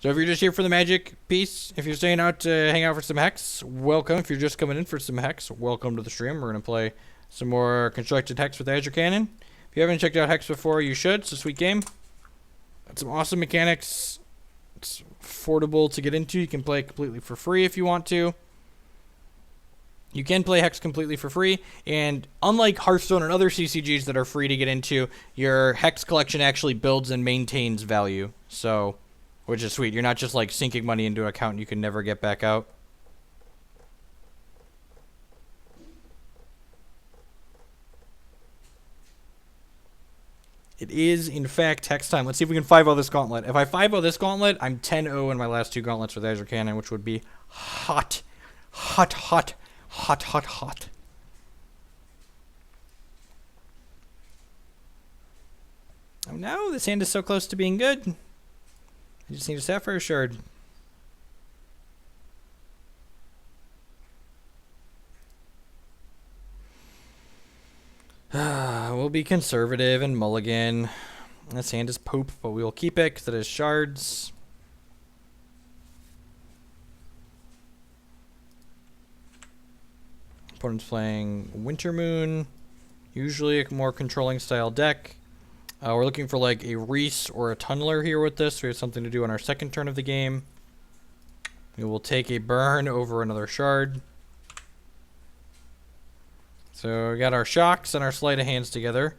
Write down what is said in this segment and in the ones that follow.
So if you're just here for the magic piece, if you're staying out to hang out for some Hex, welcome. If you're just coming in for some Hex, welcome to the stream. We're going to play some more constructed Hex with Azure Cannon. If you haven't checked out Hex before, you should. It's a sweet game. Got some awesome mechanics. It's affordable to get into. You can play it completely for free if you want to. You can play Hex completely for free, and unlike Hearthstone and other CCGs that are free to get into, your Hex collection actually builds and maintains value, so, which is sweet. You're not just like sinking money into an account you can never get back out. It is, in fact, Hex time. Let's see if we can 5-0 this gauntlet. If I 5-0 this gauntlet, I'm 10-0 in my last 2 gauntlets with Azure Cannon, which would be hot. Hot, hot. Hot, hot, hot. Oh no, this hand is so close to being good. I just need a Sapphire Shard. We'll be conservative and mulligan. This hand is poop, but we will keep it because it has shards. Opponent's playing Winter Moon, usually a more controlling style deck. We're looking for like a Reese or a Tunneler here with this. We have something to do on our second turn of the game. We will take a burn over another shard. So we got our shocks and our sleight of hands together.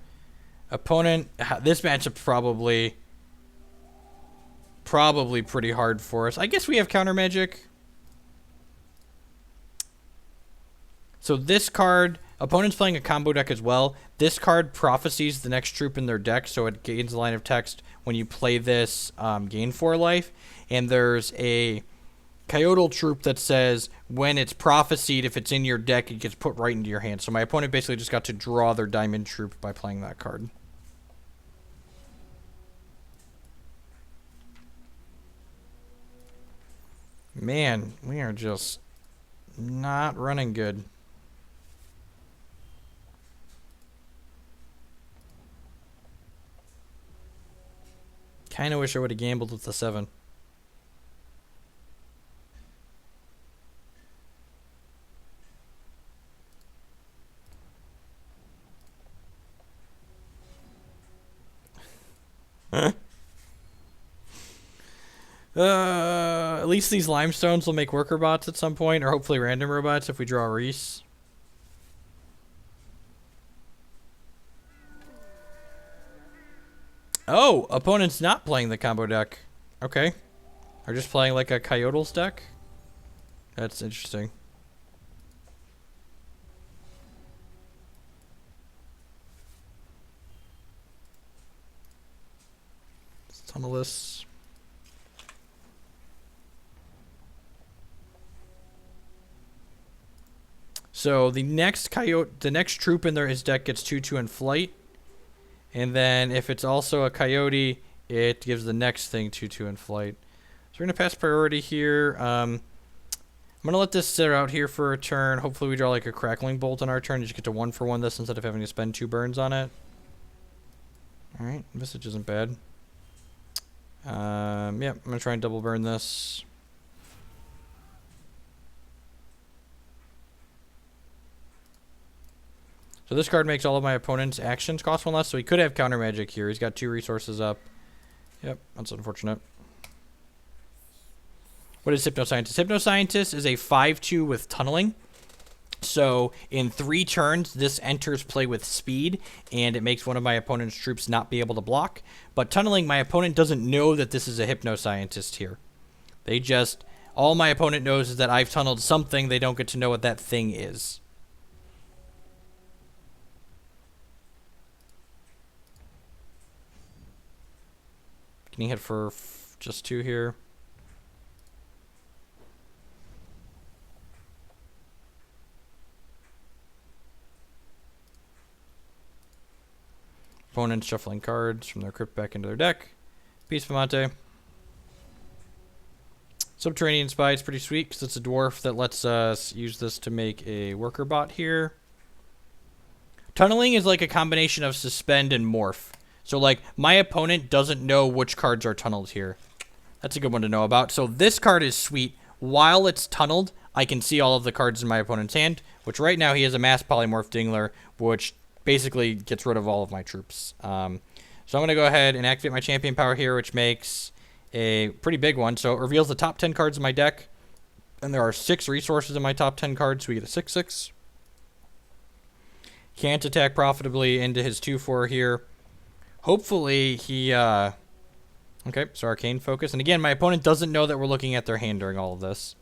Opponent, this matchup's probably pretty hard for us. I guess we have counter magic. So this card, opponent's playing a combo deck as well. This card prophesies the next troop in their deck, so it gains a line of text when you play this, gain 4 life. And there's a Coyotal troop that says when it's prophesied, if it's in your deck, it gets put right into your hand. So my opponent basically just got to draw their diamond troop by playing that card. Man, we are just not running good. Kind of wish I would have gambled with the 7. At least these limestones will make worker bots at some point, or hopefully random robots if we draw Reese. Oh, opponent's not playing the combo deck. Okay. They're just playing like a Coyotal's deck. That's interesting. Let's tunnel this. So the next troop in his deck gets 2/2 in flight. And then if it's also a coyote, it gives the next thing 2/2 in flight. So we're going to pass priority here. I'm going to let this sit out here for a turn. Hopefully we draw like a crackling bolt on our turn. You just get to 1-for-1 this instead of having to spend 2 burns on it. Alright, Visage isn't bad. Yep, I'm going to try and double burn this. So this card makes all of my opponent's actions cost 1 less, so he could have counter magic here. He's got 2 resources up. Yep, that's unfortunate. What is Hypnoscientist? Hypnoscientist is a 5/2 with tunneling. So in 3 turns, this enters play with speed, and it makes one of my opponent's troops not be able to block. But tunneling, my opponent doesn't know that this is a Hypnoscientist here. They just, all my opponent knows is that I've tunneled something. They don't get to know what that thing is. Can he hit for just 2 here? Opponents shuffling cards from their crypt back into their deck. Peace Famante. Subterranean Spy is pretty sweet because it's a dwarf that lets us use this to make a worker bot here. Tunneling is like a combination of suspend and morph. So like my opponent doesn't know which cards are tunneled here. That's a good one to know about. So this card is sweet. While it's tunneled, I can see all of the cards in my opponent's hand, which right now he has a Mass Polymorph Dingler, which basically gets rid of all of my troops. So I'm going to go ahead and activate my champion power here, which makes a pretty big one. So it reveals the top 10 cards in my deck, and there are 6 resources in my top 10 cards, so we get a 6/6. Can't attack profitably into his 2/4 here. Hopefully he... Okay, so Arcane Focus. And again, my opponent doesn't know that we're looking at their hand during all of this,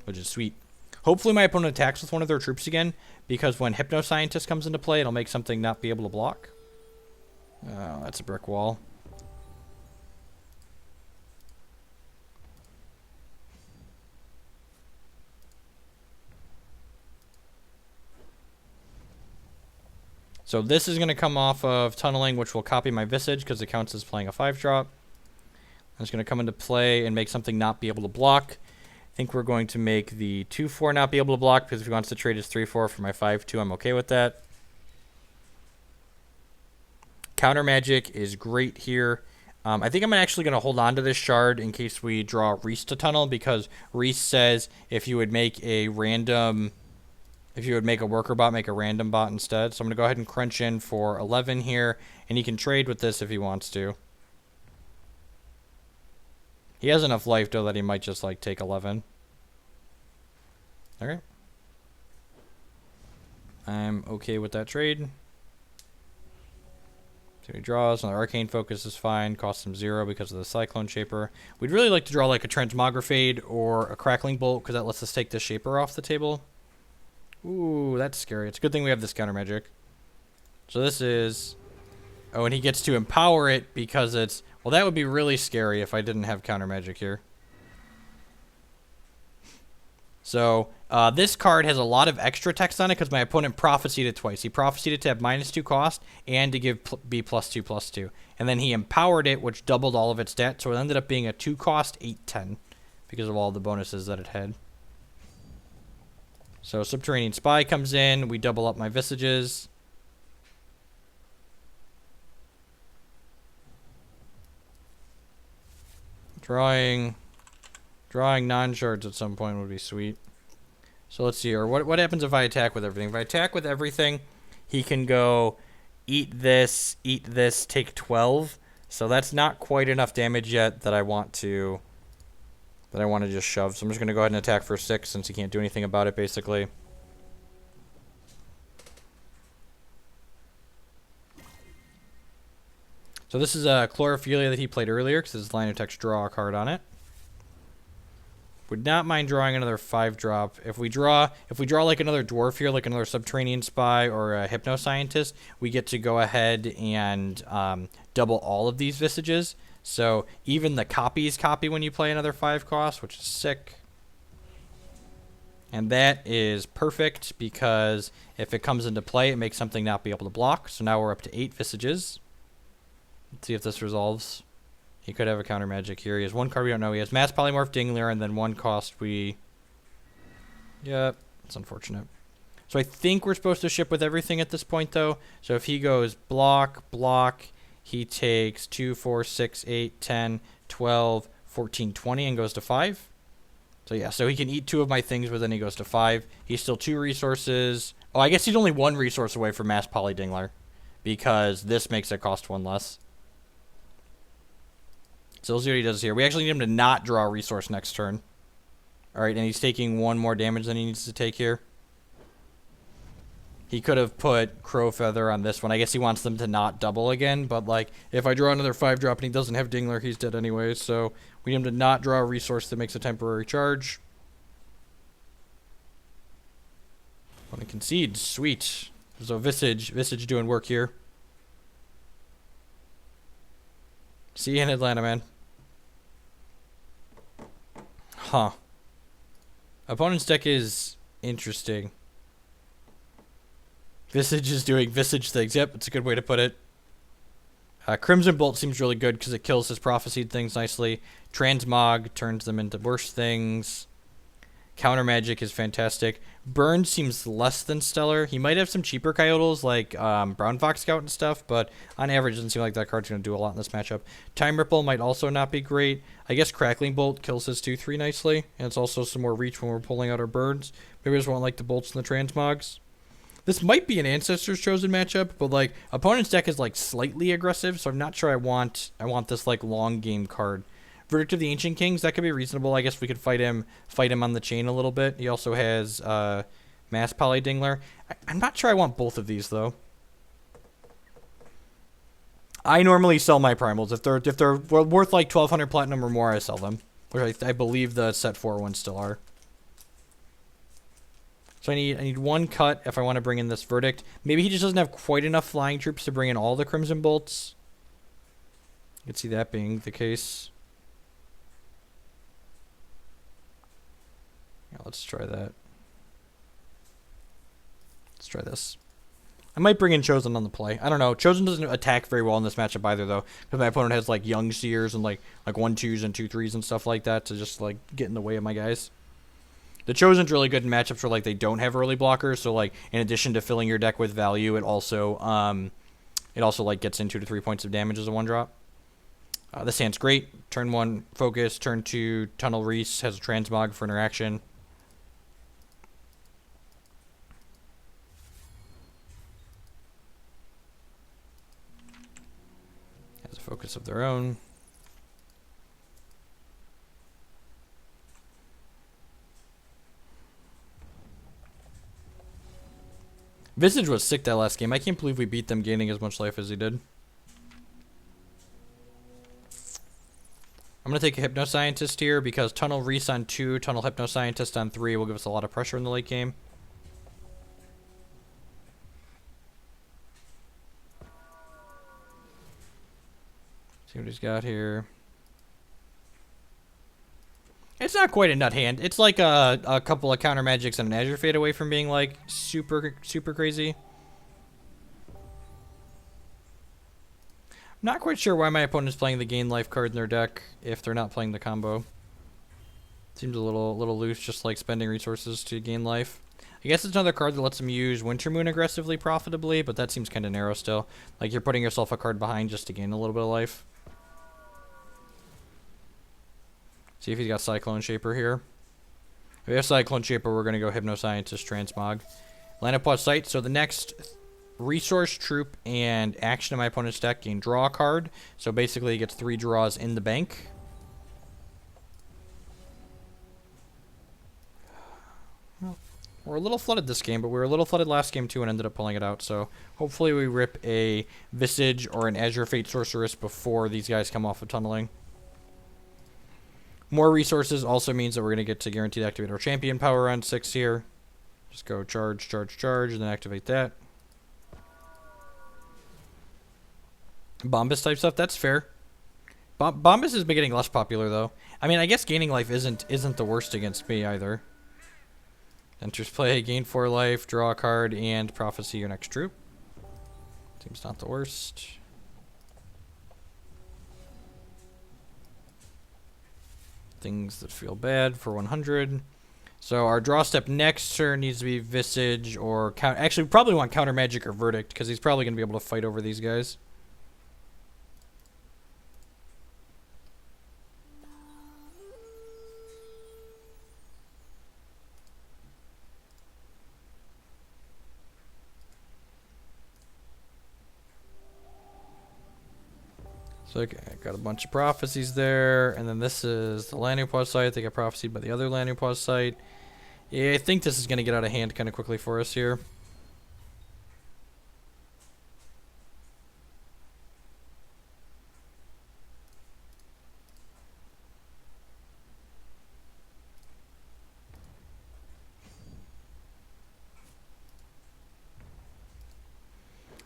which is sweet. Hopefully my opponent attacks with one of their troops again, because when Hypno Scientist comes into play, it'll make something not be able to block. Oh, that's a brick wall. So this is going to come off of Tunneling, which will copy my Visage because it counts as playing a 5-drop. It's going to come into play and make something not be able to block. I think we're going to make the 2/4 not be able to block, because if he wants to trade his 3/4 for my 5/2, I'm okay with that. Counter Magic is great here. I think I'm actually going to hold on to this shard in case we draw Reese to tunnel, because Reese says if you would make a random... If you would make a worker bot, make a random bot instead. So I'm going to go ahead and crunch in for 11 here, and he can trade with this if he wants to. He has enough life, though, that he might just, like, take 11. Okay. I'm okay with that trade. So he draws. Another Arcane Focus is fine. Costs him 0 because of the Cyclone Shaper. We'd really like to draw, like, a Transmogrifade or a Crackling Bolt, because that lets us take the Shaper off the table. Ooh, that's scary. It's a good thing we have this Counter Magic. So this is... Oh, and he gets to empower it because it's... Well, that would be really scary if I didn't have Counter Magic here. So, this card has a lot of extra text on it because my opponent prophesied it twice. He prophesied it to have -2 cost and to give be +2/+2. And then he empowered it, which doubled all of its stats. So it ended up being a 2 cost 8/10 because of all the bonuses that it had. So Subterranean Spy comes in. We double up my Visages. Drawing non-shards at some point would be sweet. So let's see here. What happens if I attack with everything? If I attack with everything, he can go eat this, take 12. So that's not quite enough damage yet that I want to just shove. So I'm just going to go ahead and attack for 6 since he can't do anything about it, basically. So this is a Chlorophilia that he played earlier because his line of text draw a card on it. Would not mind drawing another 5-drop. If we draw like another Dwarf here, like another Subterranean Spy or a Hypno Scientist, we get to go ahead and double all of these Visages. So even the copies copy when you play another 5 cost, which is sick. And that is perfect because if it comes into play, it makes something not be able to block. So now we're up to 8 Visages. Let's see if this resolves. He could have a Counter Magic here. He has 1 card we don't know. He has Mass Polymorph Dingler and then 1 cost we... Yep, it's unfortunate. So I think we're supposed to ship with everything at this point, though. So if he goes block, he takes 2, 4, 6, 8, 10, 12, 14, 20 and goes to 5. So yeah, so he can eat 2 of my things, but then he goes to 5. He's still 2 resources. Oh, I guess he's only 1 resource away from Mass Poly Dingler because this makes it cost 1 less. So we'll see what he does here. We actually need him to not draw a resource next turn. Alright, and he's taking 1 more damage than he needs to take here. He could have put Crow Feather on this one. I guess he wants them to not double again, but like, if I draw another 5-drop and he doesn't have Dingler, he's dead anyway, so we need him to not draw a resource that makes a temporary charge. Want to concede. Sweet. So Visage doing work here. See you in Atlanta, man. Huh. Opponent's deck is interesting. Visage is doing Visage things. Yep, it's a good way to put it. Crimson Bolt seems really good because it kills his prophesied things nicely. Transmog turns them into worse things. Counter Magic is fantastic. Burn seems less than stellar. He might have some cheaper Coyotls like Brown Fox Scout and stuff, but on average, it doesn't seem like that card's going to do a lot in this matchup. Time Ripple might also not be great. I guess Crackling Bolt kills his 2-3 nicely, and it's also some more reach when we're pulling out our birds. Maybe we just want like the bolts and the transmogs. This might be an Ancestors Chosen matchup, but like opponent's deck is like slightly aggressive, so I'm not sure I want this like long game card. Verdict of the Ancient Kings, that could be reasonable. I guess we could fight him on the chain a little bit. He also has Mass Poly Dingler. I'm not sure I want both of these though. I normally sell my primals if they're worth like 1,200 platinum or more. I sell them, which I believe the set 4 ones still are. So I need one cut if I want to bring in this Verdict. Maybe he just doesn't have quite enough flying troops to bring in all the Crimson Bolts. You could see that being the case. Yeah, let's try that. Let's try this. I might bring in Chosen on the play. I don't know. Chosen doesn't attack very well in this matchup either, though, because my opponent has like Young Seers and like 1/2s and 2/3s and stuff like that to just like get in the way of my guys. The Chosen's really good in matchups where like they don't have early blockers. So like in addition to filling your deck with value, it also like gets in 2 to 3 points of damage as a 1-drop. This hand's great. Turn 1 focus. Turn 2 Tunnel Reese has a transmog for interaction. Has a focus of their own. Visage was sick that last game. I can't believe we beat them gaining as much life as he did. I'm going to take a Hypnoscientist here because Tunnel Reese on 2, Tunnel Hypnoscientist on 3 will give us a lot of pressure in the late game. See what he's got here. It's not quite a nut hand. It's like a couple of counter magics and an Azure Fade away from being like super crazy. I'm not quite sure why my opponent is playing the gain life card in their deck if they're not playing the combo. Seems a little loose, just like spending resources to gain life. I guess it's another card that lets them use Winter Moon aggressively profitably, but that seems kind of narrow still. Like you're putting yourself a card behind just to gain a little bit of life. See if he's got Cyclone Shaper here. If we have Cyclone Shaper, we're going to go Hypnoscientist Transmog. Land upon sight. So the next resource, troop, and action in my opponent's deck gain draw a card. So basically he gets 3 draws in the bank. Well, we're a little flooded this game, but we were a little flooded last game too and ended up pulling it out. So hopefully we rip a Visage or an Azure Fate Sorceress before these guys come off of tunneling. More resources also means that we're going to get to guaranteed activate our champion power on 6 here. Just go charge, and then activate that. Bombus type stuff, that's fair. Bombus has been getting less popular though. I mean, I guess gaining life isn't the worst against me either. Enters play, gain 4 life, draw a card, and prophecy your next troop. Seems not the worst. Things that feel bad for 100. So our draw step next turn needs to be Visage or actually we probably want Counter Magic or Verdict because he's probably going to be able to fight over these guys. So I got a bunch of prophecies there, and then this is the landing pause site. They got prophesied by the other landing pause site. Yeah, I think this is going to get out of hand kind of quickly for us here.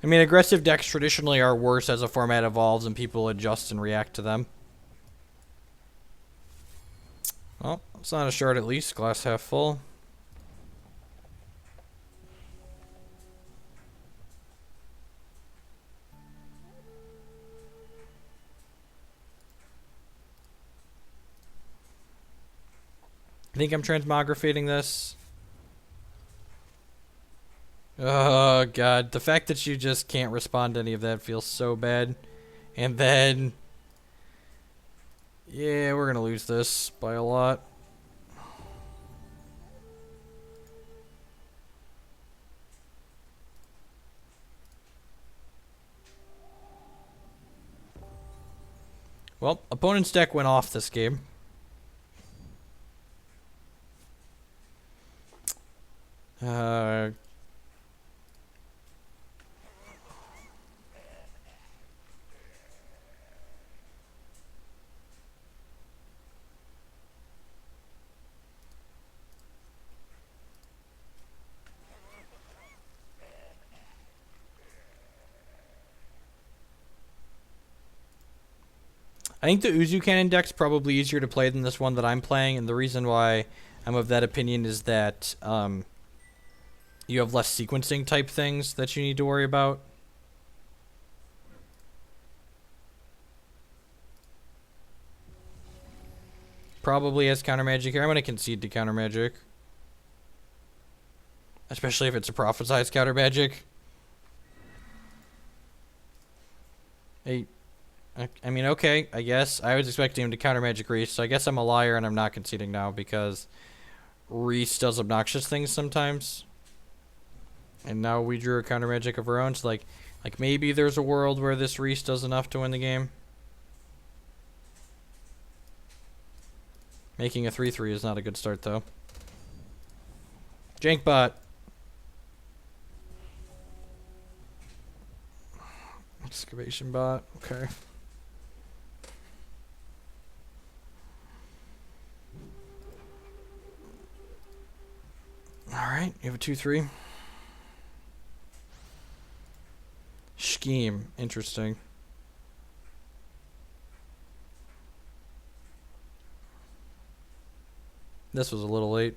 I mean, aggressive decks traditionally are worse as a format evolves and people adjust and react to them. Well, it's not a shard at least. Glass half full. I think I'm transmogrifating this. Oh, God. The fact that you just can't respond to any of that feels so bad. And then... yeah, we're going to lose this by a lot. Well, opponent's deck went off this game. I think the Azure Cannon deck's probably easier to play than this one that I'm playing, and the reason why I'm of that opinion is that you have less sequencing type things that you need to worry about. Probably has counter magic here. I'm going to concede to counter magic. Especially if it's a prophesized counter magic. I mean, okay, I guess. I was expecting him to counter magic Reese, so I guess I'm a liar and I'm not conceding now because Reese does obnoxious things sometimes. And now we drew a counter magic of our own, so like maybe there's a world where this Reese does enough to win the game. Making a 3-3 is not a good start, though. Jankbot. Excavation bot, okay. Alright, you have a 2-3. Scheme, interesting. This was a little late.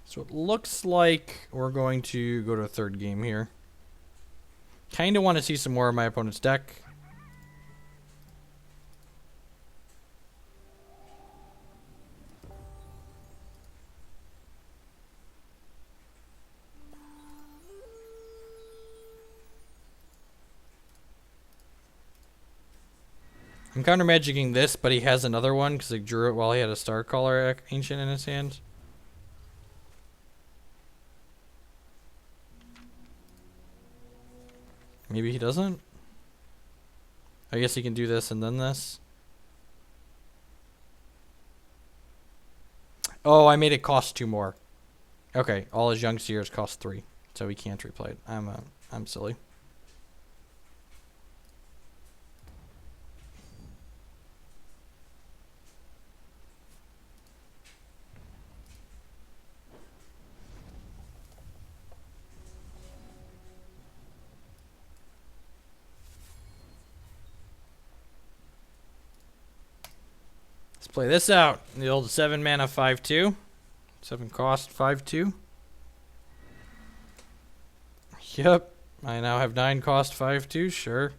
So it looks like we're going to go to a third game here. Kind of want to see some more of my opponent's deck. I'm counter magicking this, but he has another one because he drew it while he had a Starcaller Ancient in his hand. Maybe he doesn't? I guess he can do this and then this. Oh, I made it cost 2 more. Okay, all his Young Seers cost 3, so he can't replay it. I'm silly. Let's play this out. The old 7 mana 5/2. 7 cost 5/2. Yep. I now have 9 cost 5/2, sure.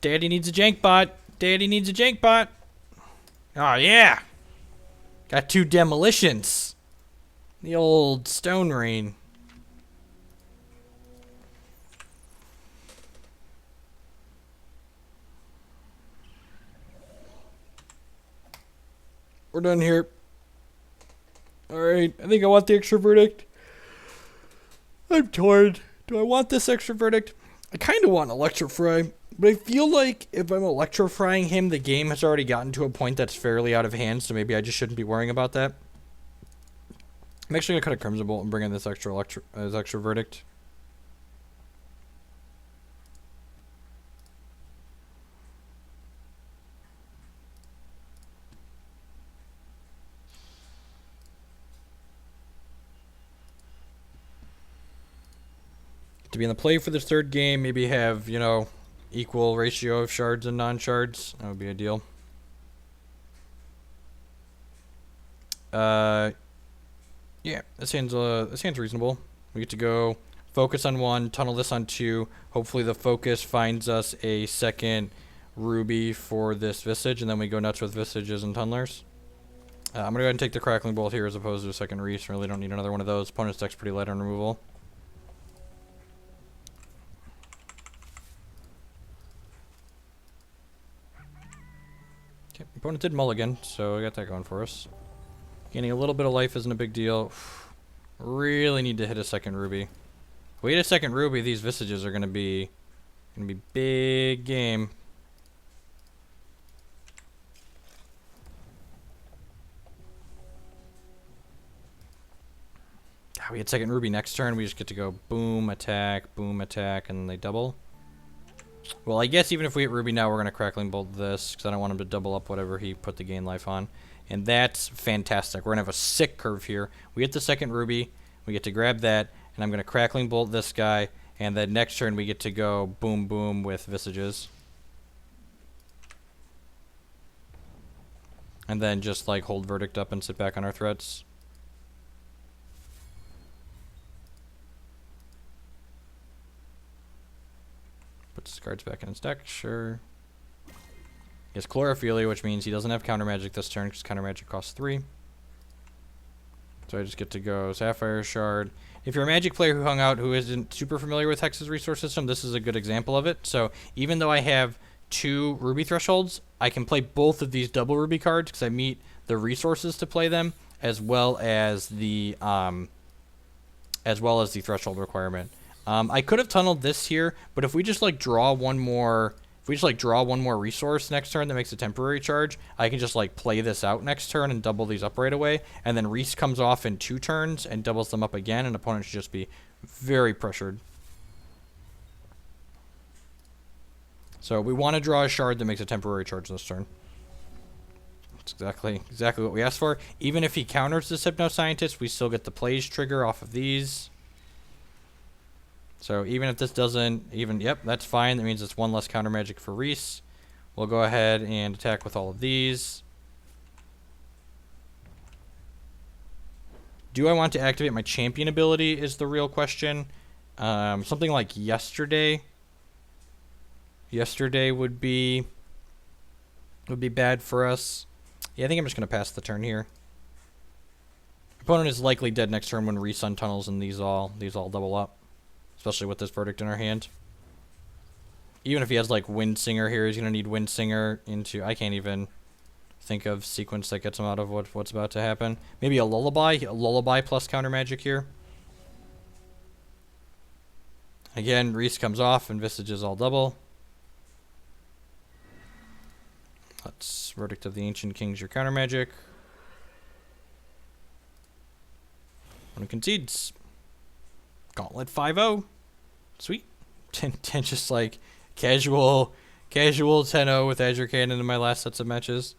Daddy needs a Jankbot. Daddy needs a Jankbot. Oh yeah. Got 2 demolitions. The old Stone Rain. We're done here. Alright, I think I want the extra verdict. I'm torn. Do I want this extra verdict? I kind of want Electrofry, but I feel like if I'm Electrofrying him, the game has already gotten to a point that's fairly out of hand, so maybe I just shouldn't be worrying about that. I'm actually going to cut a Crimson Bolt and bring in this extra verdict. to be in the play for this third game. Maybe have, you know, equal ratio of shards and non-shards. That would be ideal. Yeah, this hand's reasonable. We get to go focus on 1, tunnel this on 2. Hopefully the focus finds us a second ruby for this Visage, and then we go nuts with Visages and tunnelers. I'm going to go ahead and take the Crackling Bolt here as opposed to a second Reese. Really don't need another one of those. Opponent's deck's pretty light on removal. Okay, opponent did mulligan, so we got that going for us. Gaining a little bit of life isn't a big deal. Really need to hit a second ruby. If we hit a second ruby, these Visages are gonna be big game. God, we hit second ruby next turn. We just get to go boom, attack, and they double. Well, I guess even if we hit ruby now, we're gonna Crackling Bolt this because I don't want him to double up whatever he put the gain life on. And that's fantastic. We're going to have a sick curve here. We hit the second ruby. We get to grab that. And I'm going to Crackling Bolt this guy. And then next turn we get to go boom, boom with Visages. And then just like hold Verdict up and sit back on our threats. Puts his cards back in his deck. Sure. He has Chlorophilia, which means he doesn't have Counter Magic this turn because Counter Magic costs 3. So I just get to go Sapphire Shard. If you're a Magic player who hung out who isn't super familiar with Hex's resource system, this is a good example of it. So even though I have 2 Ruby thresholds, I can play both of these double Ruby cards because I meet the resources to play them, as well as the threshold requirement. I could have tunneled this here, but if we just like draw one more. If we just like draw one more resource next turn that makes a temporary charge, I can just like play this out next turn and double these up right away. And then Reese comes off in 2 turns and doubles them up again, and opponent should just be very pressured. So we want to draw a shard that makes a temporary charge this turn. That's exactly what we asked for. Even if he counters this Hypno-Scientist, we still get the Plays trigger off of these. So even if this doesn't yep, that's fine. That means it's 1 less Counter Magic for Reese. We'll go ahead and attack with all of these. Do I want to activate my champion ability is the real question. Something like yesterday. Yesterday would be bad for us. Yeah, I think I'm just going to pass the turn here. Opponent is likely dead next turn when Reese untunnels and these all double up. Especially with this Verdict in our hand. Even if he has like Windsinger here, he's going to need Windsinger into... I can't even think of sequence that gets him out of what's about to happen. Maybe a Lullaby plus Counter Magic here. Again, Reese comes off and Visages all double. Let's Verdict of the Ancient Kings your Counter Magic. When it concedes... Gauntlet 5-0. Sweet. 10 just like casual 10-0 with Azure Cannon in my last sets of matches.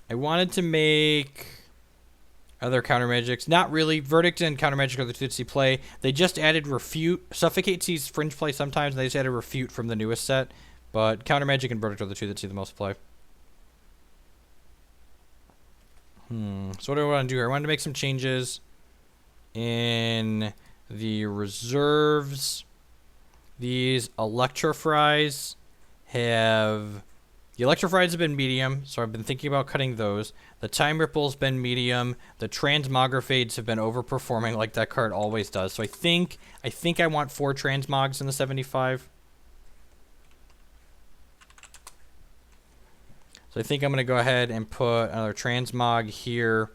I wanted to make other Counter Magics. Not really. Verdict and Counter Magic are the 2 that see play. They just added Refute. Suffocate sees Fringe play sometimes, and they just added Refute from the newest set. But Counter Magic and Verdict are the 2 that see the most play. So what do I want to do here? I wanted to make some changes in the reserves. These Electrofries have... The Electrofries have been medium, so I've been thinking about cutting those. The Time Ripple's been medium. The Transmographates have been overperforming like that card always does. So I think I want 4 Transmogs in the 75. So I think I'm going to go ahead and put another Transmog here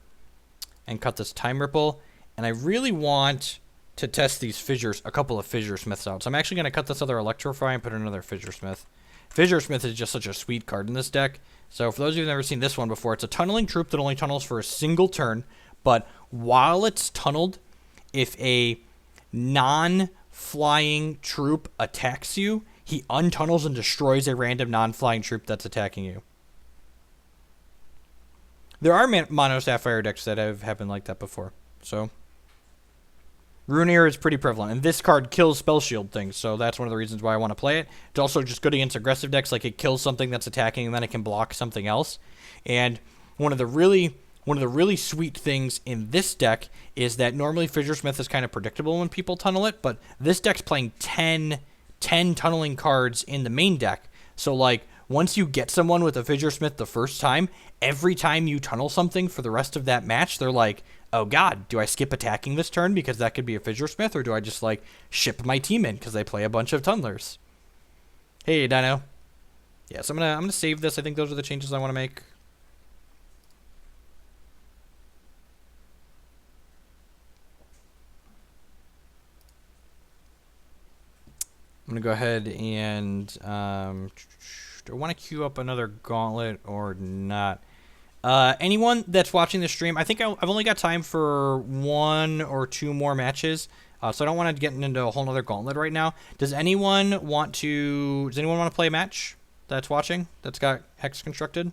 and cut this Time Ripple. And I really want to test these fissures, a couple of Fissure Smiths out. So I'm actually going to cut this other Electrofry and put another Fissure Smith. Fissure Smith is just such a sweet card in this deck. So for those of you who've never seen this one before, it's a tunneling troop that only tunnels for a single turn. But while it's tunneled, if a non-flying troop attacks you, he untunnels and destroys a random non-flying troop that's attacking you. There are Mono Sapphire decks that have happened like that before. So Runeir is pretty prevalent, and this card kills spell shield things, so that's one of the reasons why I want to play it. It's also just good against aggressive decks, like it kills something that's attacking, and then it can block something else. And one of the really sweet things in this deck is that normally Fissure Smith is kind of predictable when people tunnel it, but this deck's playing 10 tunneling cards in the main deck. So, like, once you get someone with a Fissure Smith the first time, every time you tunnel something for the rest of that match, they're like, oh god, do I skip attacking this turn because that could be a Fissure Smith, or do I just, like, ship my team in because they play a bunch of tunnelers? Hey, Dino. Yeah, so I'm gonna save this. I think those are the changes I want to make. I'm going to go ahead and, do I want to queue up another gauntlet or not? Anyone that's watching the stream, I think I've only got time for 1 or 2 more matches, so I don't want to get into a whole nother gauntlet right now. Does anyone want to play a match that's watching, that's got Hex constructed?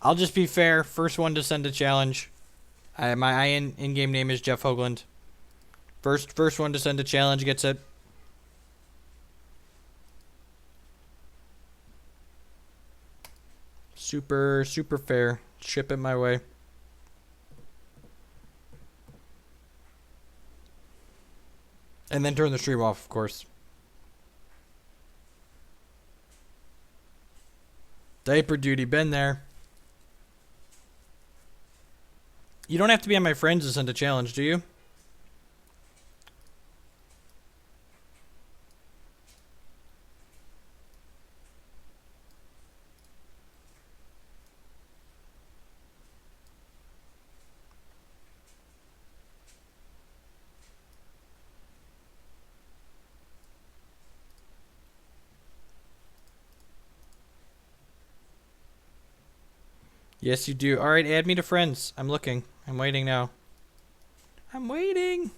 I'll just be fair. First one to send a challenge. My in-game name is Jeff Hoagland. First one to send a challenge gets it. Super fair. Ship it my way. And then turn the stream off, of course. Diaper duty, been there. You don't have to be on my friends to send a challenge, do you? Yes, you do. All right, add me to friends. I'm looking. I'm waiting now. I'm waiting.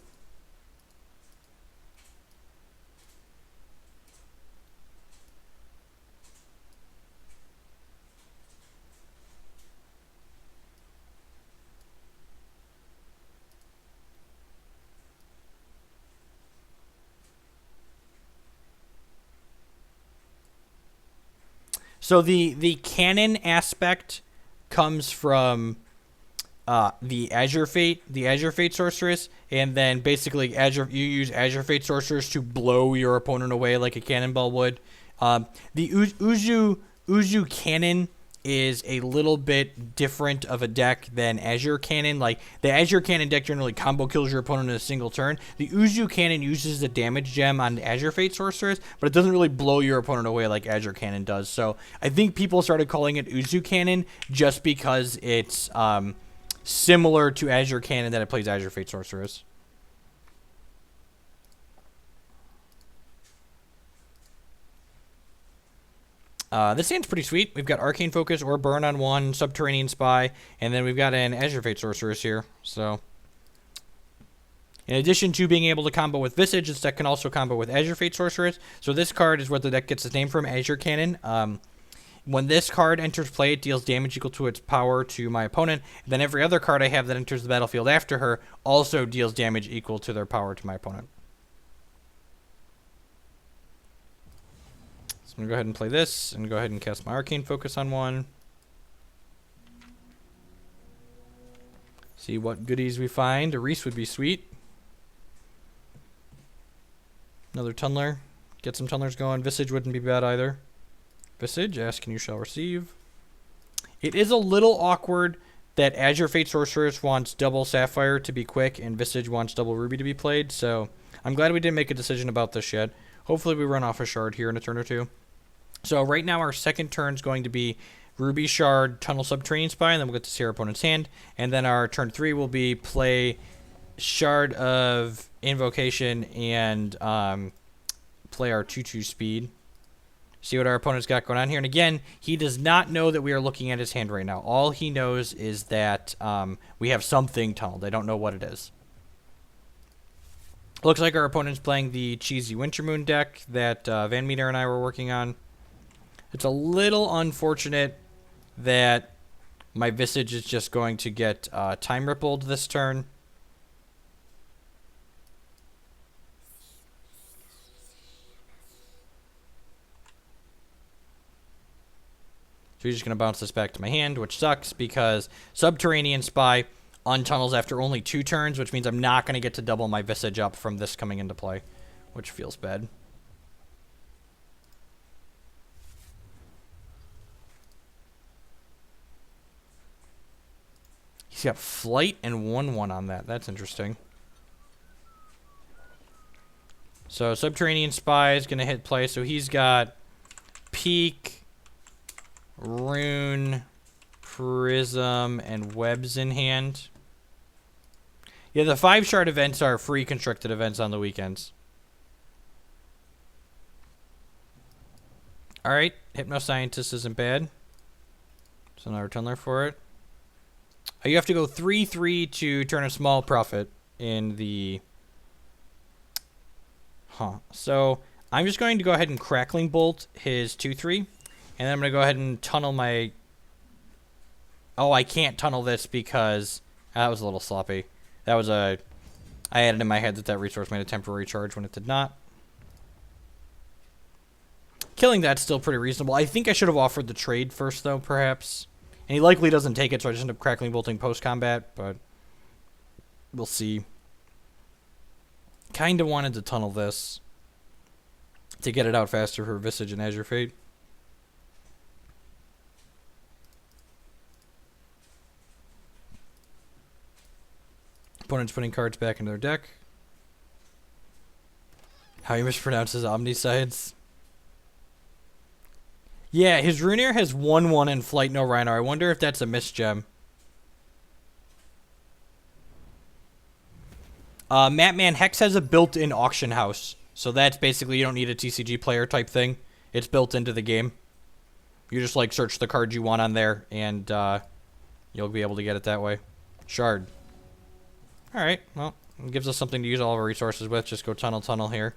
So the cannon aspect comes from the Azure Fate Sorceress, and then basically you use Azure Fate Sorceress to blow your opponent away like a cannonball would. The Uzu Cannon is a little bit different of a deck than Azure Cannon. Like, the Azure Cannon deck generally combo kills your opponent in a single turn. The Uzu Cannon uses the damage gem on Azure Fate Sorceress, but it doesn't really blow your opponent away like Azure Cannon does. So I think people started calling it Uzu Cannon just because it's similar to Azure Cannon that it plays Azure Fate Sorceress. This hand's pretty sweet. We've got Arcane Focus or Burn on one, Subterranean Spy, and then we've got an Azure Fate Sorceress here. So, in addition to being able to combo with Visage, this deck can also combo with Azure Fate Sorceress. So this card is where the deck gets its name from, Azure Cannon. When this card enters play, it deals damage equal to its power to my opponent. And then every other card I have that enters the battlefield after her also deals damage equal to their power to my opponent. I'm going to go ahead and play this, and go ahead and cast my Arcane Focus on one. See what goodies we find. A Reese would be sweet. Another Tunneler. Get some Tunnelers going. Visage wouldn't be bad either. Visage, ask and you shall receive. It is a little awkward that Azure Fate Sorceress wants double Sapphire to be quick, and Visage wants double Ruby to be played, so I'm glad we didn't make a decision about this yet. Hopefully we run off a shard here in a turn or two. So right now our second turn is going to be Ruby Shard, Tunnel Subterranean Spy, and then we'll get to see our opponent's hand. And then our turn 3 will be play Shard of Invocation and play our 2/2 speed. See what our opponent's got going on here. And again, he does not know that we are looking at his hand right now. All he knows is that we have something tunneled. I don't know what it is. Looks like our opponent's playing the Cheesy Wintermoon deck that Van Meter and I were working on. It's a little unfortunate that my Visage is just going to get time rippled this turn. So he's just going to bounce this back to my hand, which sucks because Subterranean Spy untunnels after only 2 turns, which means I'm not going to get to double my Visage up from this coming into play, which feels bad. He's got Flight and 1/1 on that. That's interesting. So Subterranean Spy is going to hit play. So he's got Peak, Rune, Prism, and Webs in hand. Yeah, the 5 shard events are free constructed events on the weekends. Alright, Hypnoscientist isn't bad. So another tunneler for it. You have to go 3/3 to turn a small profit in the... So I'm just going to go ahead and Crackling Bolt his 2/3. And then I'm going to go ahead and tunnel my... Oh, I can't tunnel this because... that was a little sloppy. That was a... I had it in my head that that resource made a temporary charge when it did not. Killing that's still pretty reasonable. I think I should have offered the trade first, though, perhaps. And he likely doesn't take it, so I just end up Crackling Bolting post-combat, but... we'll see. Kind of wanted to tunnel this to get it out faster for Visage and Azure Fate. Opponent's putting cards back into their deck. How he mispronounces Omnisides. Yeah, his Runeair has 1/1 and Flight no Rhino. I wonder if that's a misgem. Matman Hex has a built-in auction house. So that's basically, you don't need a TCG player type thing. It's built into the game. You just like search the cards you want on there and you'll be able to get it that way. Shard. Alright, well, it gives us something to use all of our resources with. Just go tunnel here.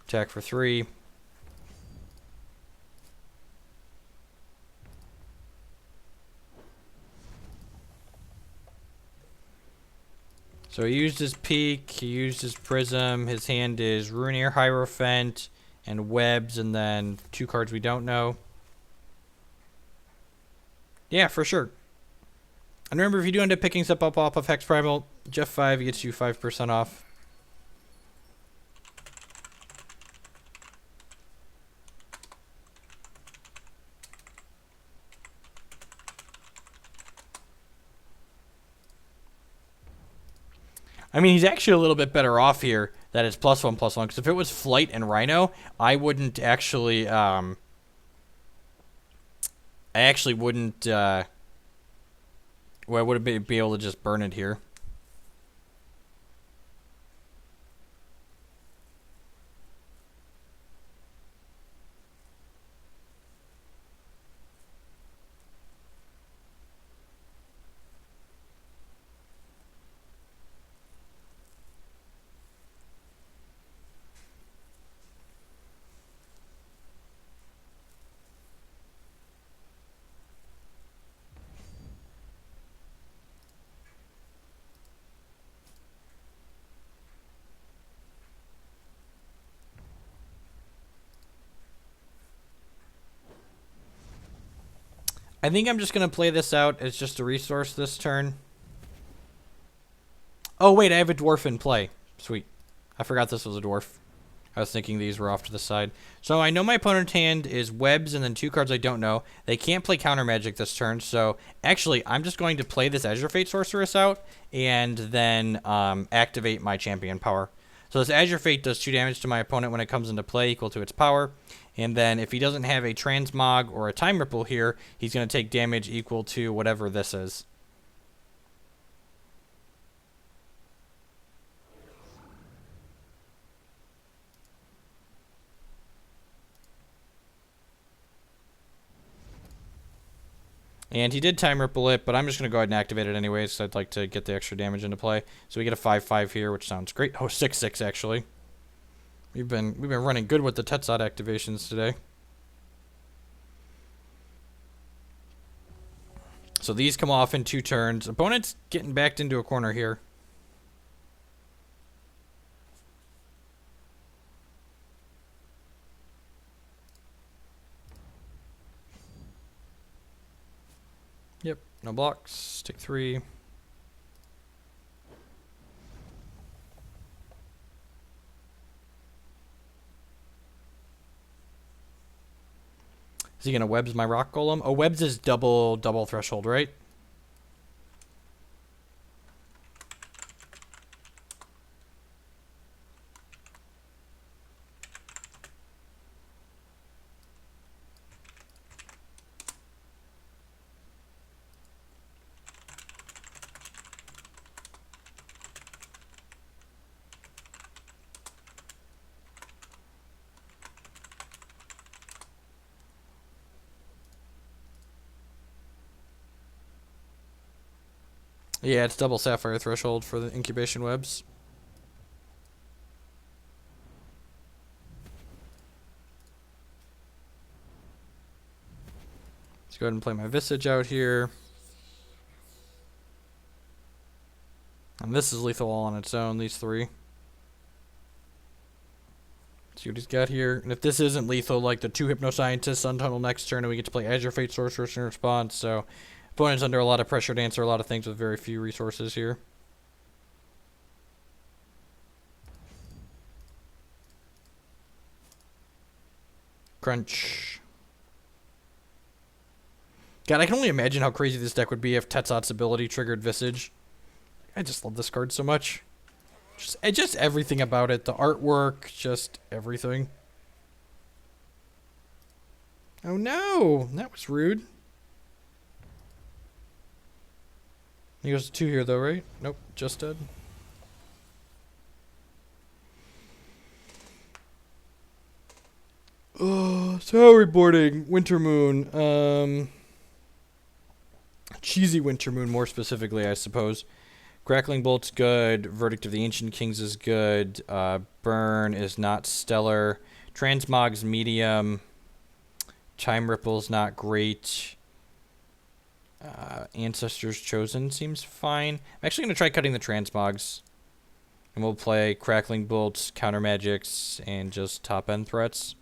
Attack for 3. So he used his Peak, he used his Prism, his hand is Runeair, Hierophant, and Webs, and then 2 cards we don't know. Yeah, for sure. And remember, if you do end up picking stuff up off of Hex Primal, Jeff 5 gets you 5% off. I mean, he's actually a little bit better off here that it's +1/+1, because if it was Flight and Rhino, I wouldn't actually, I actually wouldn't, well, I wouldn't be able to just burn it here. I think I'm just going to play this out as just a resource this turn. Oh, wait, I have a dwarf in play. Sweet. I forgot this was a dwarf. I was thinking these were off to the side. So I know my opponent's hand is Webs and then 2 cards I don't know. They can't play Counter Magic this turn, so actually I'm just going to play this Azure Fate Sorceress out and then activate my Champion Power. So this Azure Fate does 2 damage to my opponent when it comes into play, equal to its power. And then if he doesn't have a Transmog or a Time Ripple here, he's going to take damage equal to whatever this is. And he did time ripple it, but I'm just going to go ahead and activate it anyways, because I'd like to get the extra damage into play. So we get a 5/5 here, which sounds great. Oh, 6/6 actually. We've been running good with the Tetzot activations today. So these come off in 2 turns. Opponent's getting backed into a corner here. Yep, no blocks. Take 3. Is he gonna webs my rock golem? Oh, webs is double threshold, right? Yeah, it's double sapphire threshold for the incubation webs. Let's go ahead and play my Visage out here. And this is lethal all on its own, these 3. See what he's got here. And if this isn't lethal, like the 2 Hypnoscientists, Sun Tunnel next turn, and we get to play Azure Fate Sorceress in response. So opponent's under a lot of pressure to answer a lot of things with very few resources here. Crunch. God, I can only imagine how crazy this deck would be if Tetzot's ability triggered Visage. I just love this card so much. Just everything about it. The artwork, just everything. Oh no! That was rude. He goes to 2 here though, right? Nope, just dead. Oh, so reboarding. Winter Moon. Cheesy Winter Moon, more specifically, I suppose. Crackling Bolt's good. Verdict of the Ancient Kings is good. Burn is not stellar. Transmog's medium. Time Ripple's not great. Ancestors Chosen seems fine. I'm actually going to try cutting the Transmogs. And we'll play Crackling Bolts, Counter Magics, and just top-end threats.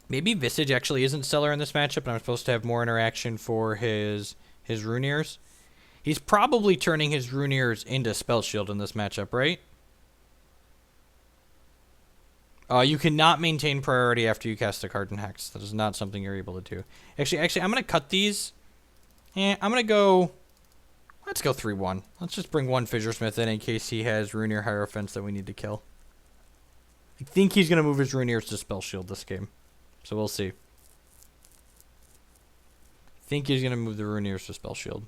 Maybe Visage actually isn't stellar in this matchup, and I'm supposed to have more interaction for his Runeers. He's probably turning his Runeers into Spell Shield in this matchup, right? You cannot maintain priority after you cast a card in Hex. That is not something you're able to do. Actually, I'm going to cut these. I'm going to go... Let's go 3-1. Let's just bring 1 Fissuresmith in case he has Runeer Hierophants that we need to kill. I think he's going to move his Runeers to Spell Shield this game. So we'll see. I think he's going to move the Runeers to Spell Shield.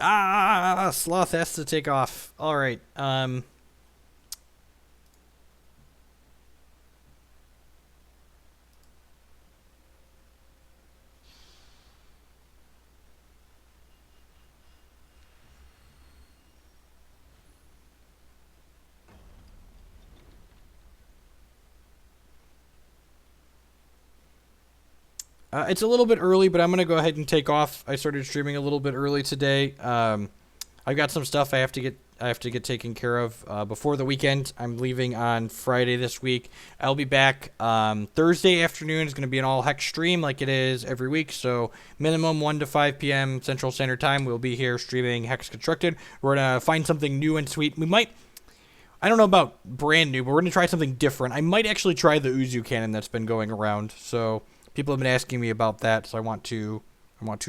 Ah, Sloth has to take off. All right. It's a little bit early, but I'm going to go ahead and take off. I started streaming a little bit early today. I've got some stuff I have to get I have to get taken care of before the weekend. I'm leaving on Friday this week. I'll be back Thursday afternoon. Is going to be an all Hex stream like it is every week. So minimum 1 to 5 p.m. Central Standard Time. We'll be here streaming Hex Constructed. We're going to find something new and sweet. We might, I don't know about brand new, but we're going to try something different. I might actually try the Azure Cannon that's been going around. So people have been asking me about that. So I want to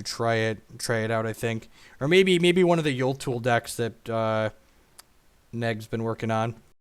try it out, I think. Or maybe one of the Yule Tool decks that Neg's been working on.